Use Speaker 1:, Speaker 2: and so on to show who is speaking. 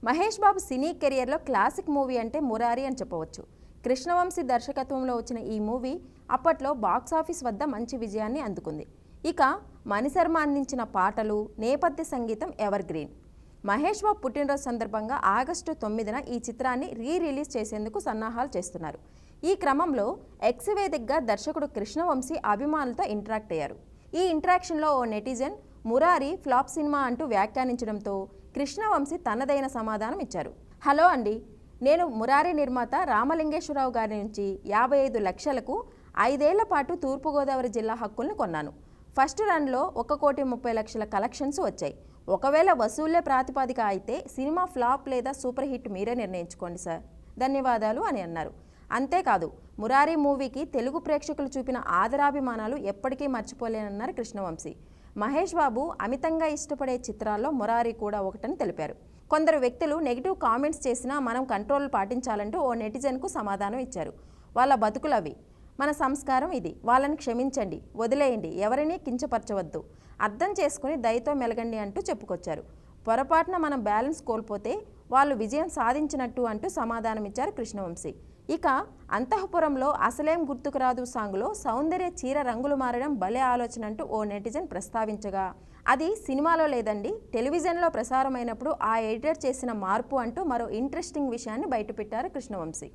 Speaker 1: మహేష్ బాబు సినీ కెరియర్లో classic movie అంటే మురారి అని చెప్పవచ్చు. కృష్ణవంశీ దర్శకత్వంలో వచ్చిన ఈ మూవీ అప్పట్లో బాక్సాఫీస్ వద్ద మంచి విజయాన్ని అందుకుంది. ఇక మణిశర్మ అందించిన పాటలు, నేపథ్య సంగీతం ఎవర్ గ్రీన్. మహేష్ బాబు పుట్టినరోజు సందర్భంగా ఆగస్టు 9న ఈ చిత్రాన్ని రిలీజ్ చేసేందుకు సన్నాహాలు చేస్తున్నారు. ఈ క్రమంలో ఎక్స్ వేదికగా దర్శకుడు కృష్ణవంశీ అభిమానులతో ఇంటరాక్ట్ అయ్యారు. ఈ ఇంటరాక్షన్లో ఓ నెటిజన్ మురారి ఫ్లాప్ సినిమా అంటూ వ్యాఖ్యానించడంతో కృష్ణవంశీ తనదైన సమాధానం ఇచ్చారు. హలో అండి, నేను మురారి నిర్మాత రామలింగేశ్వరరావు గారి నుంచి 55 లక్షలకు 5 ఏళ్ల పాటు తూర్పుగోదావరి జిల్లా హక్కులను కొన్నాను. ఫస్ట్ రన్లో 1,30,00,000 కలెక్షన్స్ వచ్చాయి. ఒకవేళ వసూళ్లే ప్రాతిపదిక అయితే సినిమా ఫ్లాప్ లేదా సూపర్ హిట్ మీరే నిర్ణయించుకోండి సార్, ధన్యవాదాలు అని అన్నారు. అంతేకాదు, మురారి మూవీకి తెలుగు ప్రేక్షకులు చూపిన ఆదరాభిమానాలు ఎప్పటికీ మర్చిపోలేనన్నారు కృష్ణవంశీ. మహేష్ బాబు అమితంగా ఇష్టపడే చిత్రాల్లో మురారి కూడా ఒకటని తెలిపారు. కొందరు వ్యక్తులు నెగిటివ్ కామెంట్స్ చేసినా మనం కంట్రోల్ పాటించాలంటూ ఓ నెటిజన్కు సమాధానం ఇచ్చారు. వాళ్ళ బతుకులవి, మన సంస్కారం ఇది, వాళ్ళని క్షమించండి, వదిలేయండి, ఎవరినీ కించపరచవద్దు, అర్థం చేసుకుని దయతో మెలగండి అంటూ చెప్పుకొచ్చారు. పొరపాటున మనం బ్యాలెన్స్ కోల్పోతే వాళ్ళు విజయం సాధించినట్టు అంటూ సమాధానమిచ్చారు కృష్ణవంశీ. ఇక అంతఃపురంలో అసలేం గుర్తుకు రాదు సాంగ్లో సౌందర్య చీర రంగులు మారడం భలే ఆలోచన అంటూ ఓ నెటిజన్ ప్రస్తావించగా, అది సినిమాలో లేదండి, టెలివిజన్లో ప్రసారమైనప్పుడు ఆ ఎడిటర్ చేసిన మార్పు అంటూ మరో ఇంట్రెస్టింగ్ విషయాన్ని బయటపెట్టారు కృష్ణవంశీ.